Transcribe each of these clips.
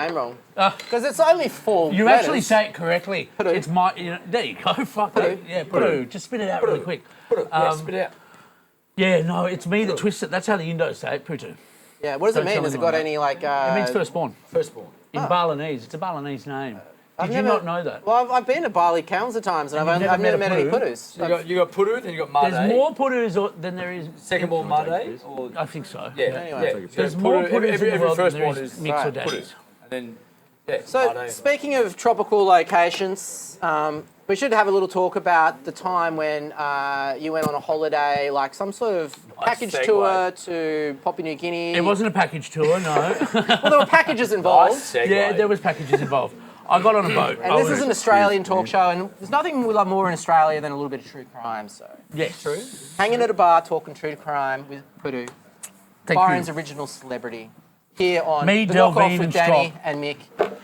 I'm wrong. Because it's only 4 You letters. actually say it correctly. Putu. It's my. You know, there you go. Fuck Putu. it. Yeah, Putu. Just spit it out really quick. Spit it out. Yeah, no, it's me that twists it. That's how the Indos say it, Putu. Yeah, what does it mean? Has it got any, like... It means firstborn. Firstborn. In Balinese. It's a Balinese name. Did you never- not know that? Well, I've been to Bali countless of times, and I've never met any Putu? Putus. So you got Putu, then you got Made. There's more Putus than there is... Second born Made? Or... I think so. Yeah, Anyway. There's more Putus in the world than there firstborn is is mixed or right. daddies. And then, yeah. So, Made. speaking of tropical locations, we should have a little talk about the time when you went on a holiday, like some sort of package segue. tour to Papua New Guinea. It wasn't a package tour, no. Well, there were packages involved. Nice segue. Yeah, there was packages involved. I got on a boat. And this is an Australian talk show, and there's nothing we love more in Australia than a little bit of true crime. So, Yes. True. hanging at a bar talking true crime with Putu, Thank Byron's you. original celebrity, here on Me, the Delvine Knockoff with and Danny Strop. and Mick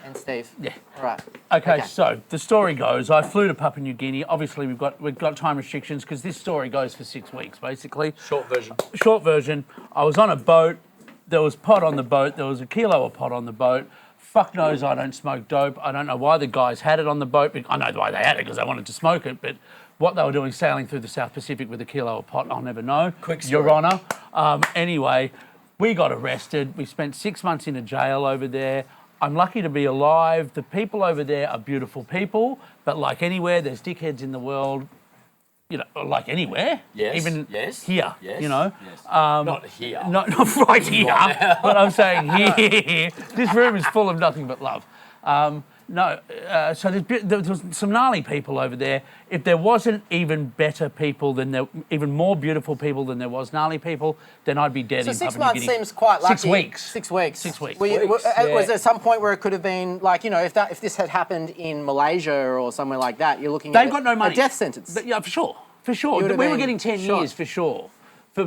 and Steve. Yeah. All right. Okay, so the story goes, I flew to Papua New Guinea. Obviously, we've got time restrictions because this story goes for 6 weeks, basically. Short version. Short version, I was on a boat. There was pot on the boat. There was a kilo of pot on the boat. Fuck knows I don't smoke dope. I don't know why the guys had it on the boat. I know why they had it because they wanted to smoke it, but what they were doing sailing through the South Pacific with a kilo of pot, I'll never know. Quick story. Your Honour. Anyway, we got arrested. We spent 6 months in a jail over there. I'm lucky to be alive. The people over there are beautiful people, but like anywhere, there's dickheads in the world. You know, like anywhere. Yes, Even yes, here. yes, You know. yes. Not here. Not right here, but I'm saying here. This room is full of nothing but love. So there was some gnarly people over there. If there wasn't even better people even more beautiful people than there was gnarly people, then I'd be dead So in 6 Papua New months Guinea. seems quite lucky. 6 weeks. 6 weeks. 6 weeks. Was there some point where it could have been like, you know, if this had happened in Malaysia or somewhere like that, you're looking They've at got no money. a death sentence. But, yeah, for sure. You would have We were been getting 10 shot. years for sure. For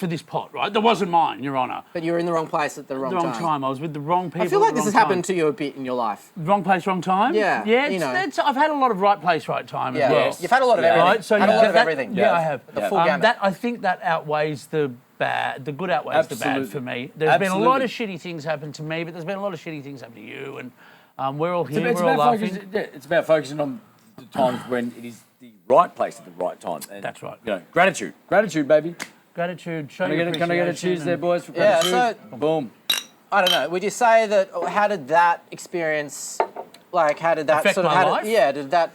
this pot, right? That wasn't mine, Your Honour. But you were in the wrong place at the wrong The wrong time. time. I was with the wrong people. I feel like at the this has wrong happened time. to you a bit in your life. Wrong place, wrong time. Yeah, yeah. you know. I've had a lot of right place, right time Yeah, as well. you've had a lot of everything. Right, so had a lot of that- everything. Yeah, I have. The full gamut. I think that outweighs the bad. The good outweighs the bad Absolutely. for me. There's been a lot Absolutely. of shitty things happen to me, but there's been a lot of shitty things happen to you, and we're all here. It's We're all about laughing. it's about focusing on the times when it is the right place at the right time. And, That's right. You know, gratitude, baby. Gratitude. Show Can I get a cheers appreciation there, and- boys, for Yeah, gratitude? Boom. I don't know. Would you say that? How did that experience, like, how did that Affect sort of? my how did- life? yeah. Did that?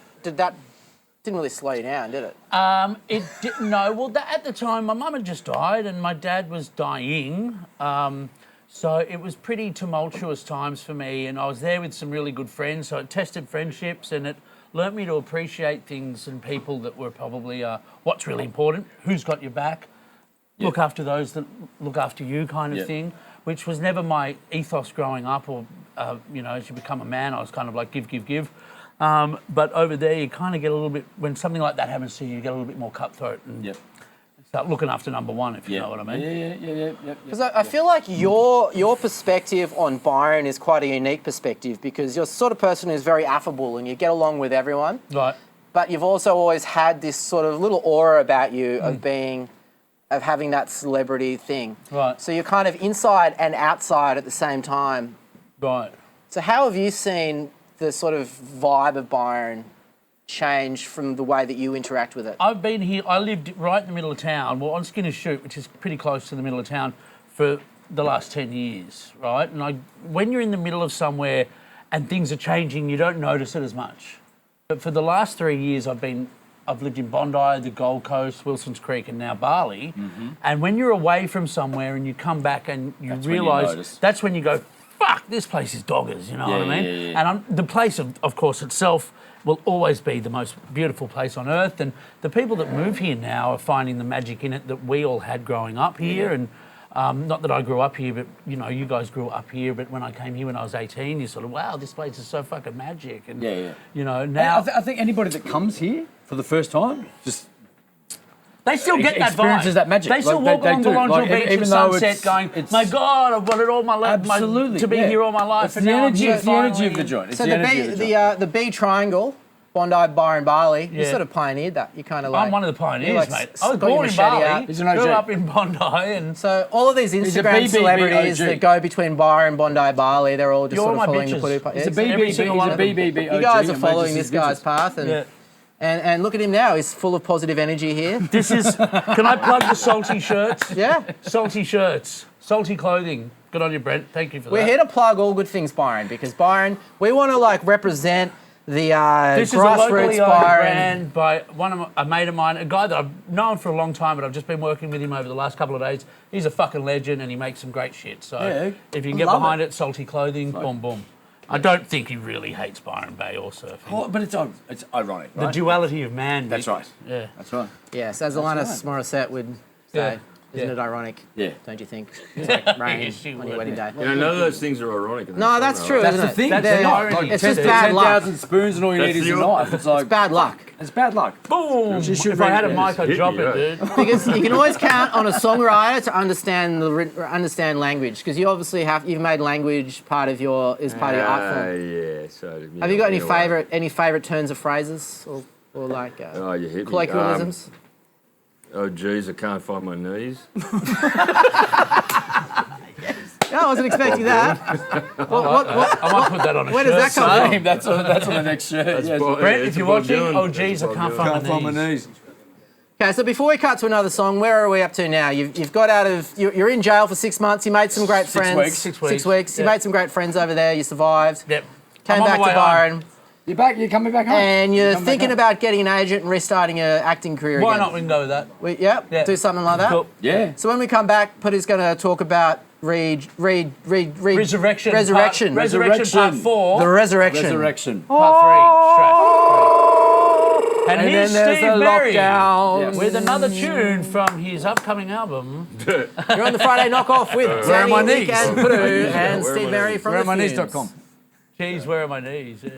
Didn't really slow you down, did it? It didn't. No. Well, at the time, my mum had just died, and my dad was dying. So it was pretty tumultuous times for me, and I was there with some really good friends. So it tested friendships, and it learnt me to appreciate things and people that were probably what's really important, who's got your back, look after those that look after you, kind of thing. Which was never my ethos growing up, or you know, as you become a man, I was kind of like give. But over there, you kind of get a little bit, when something like that happens to you, you get a little bit more cutthroat and start looking after number one, if you know what I mean. Yeah. Because I feel like your perspective on Byron is quite a unique perspective, because you're the sort of person who's very affable and you get along with everyone. Right. But you've also always had this sort of little aura about you of having that celebrity thing. Right. So you're kind of inside and outside at the same time. Right. So how have you seen the sort of vibe of Byron change from the way that you interact with it? I've been here, I lived right in the middle of town, well, on Skinner's Shoot, which is pretty close to the middle of town, for the last 10 years, right? And when you're in the middle of somewhere and things are changing, you don't notice it as much. But for the last 3 years, I've lived in Bondi, the Gold Coast, Wilson's Creek, and now Bali. And when you're away from somewhere and you come back and you realise, that's when you go, fuck, this place is doggers, you know what I mean? And the place, of course, itself will always be the most beautiful place on earth. And the people that move here now are finding the magic in it that we all had growing up here. And not that I grew up here, but, you know, you guys grew up here. But when I came here when I was 18, you sort of, wow, this place is so fucking magic. And, you know, now... I think anybody that comes here for the first time just... They still get that vibe. Experiences that magic. They still Like, walk they along do. Belongio Like, Beach even at though sunset going, my God, I've wanted all my life Absolutely, to be here all my life. It's and the now I'm energy, here it's the energy of finally. the joint. It's So the energy of the joint. the B triangle Bondi, Byron, Bali. You Yeah. sort of pioneered that. You kind of like. I'm one of the pioneers, like, mate. got I was your born in machete Bali, out. He's an OG. grew up in Bondi, and So all of these a Instagram BBB celebrities OG. that go between Byron, Bondi, Bali, they're all just You're sort of my following bitches. the Putu. He's a Yeah, Every BBB. single He's one a of them. BBB. you guys are OG, following and this we're just guy's his path, yeah. and look at him now. He's full of positive energy here. This is. Can I plug the salty shirts? Yeah. Salty shirts, salty clothing. Good on you, Brent. Thank you for We're that. here to plug all good things, Byron, because Byron, we want to like represent the This is a locally grassroots owned Byron. brand by a mate of mine, a guy that I've known for a long time, but I've just been working with him over the last couple of days. He's a fucking legend and he makes some great shit. So Yeah, if you can I get love behind it, salty clothing, boom, boom. I don't think he really hates Byron Bay or surfing. Oh, but it's ironic, The right? duality of man. That's Nick. right. Yeah. That's right. Yes, as Alanis Morissette would say. Isn't it ironic? Yeah. Don't you think? It's like rain she on would, your wedding day. You know, none of those things are ironic. In No, that's true, That's isn't the it? thing. That's They're the not. irony. It's just bad luck. 10,000 spoons and all you That's need is a the- knife. It's like, It's bad luck. it's bad luck. Boom! Just shoot If I had a me- mic, I'd hit drop me, it, dude. Because you can always count on a songwriter to understand language. Because you obviously you've made language part of your art form. Yeah. So. Have you got in a way. any favorite turns of phrases or like Oh, you hit me. colloquialisms? Oh, geez, I can't find my knees. No, I wasn't expecting that. What, I might put that on a where shirt. does that come from? Same. That's on the next shirt. Yes. Brent, Yeah, if it's you're Bob watching, Dylan. oh geez, I It's can't Bob find Dylan. my Can't find my knees. knees. Okay, so before we cut to another song, where are we up to now? You've got out of you're in jail for 6 months. You made some great friends. weeks. 6 6 weeks. weeks. You Yeah. made some great friends over there. You survived. Yep. Came I'm on back the to way Byron, You're back. You're coming back home. and you're Coming back thinking home. about getting an agent and restarting your acting career Why again. not? We can go with that. Yep. Yeah. Do something like that. Cool. Yeah. So when we come back, Putty's going to talk about Resurrection. Resurrection. Resurrection. Resurrection Part 4. The Resurrection. Resurrection. Part 3. And And here's then there's Steve a Berry lockdown. Yes. with another tune from his upcoming album. You're on the Friday Knockoff with Where are my Danny, Nick knees? and Puttu and Where are Steve my Berry knees? from Where are the my Fumes. knees.com. Geez, where are my knees? Yeah.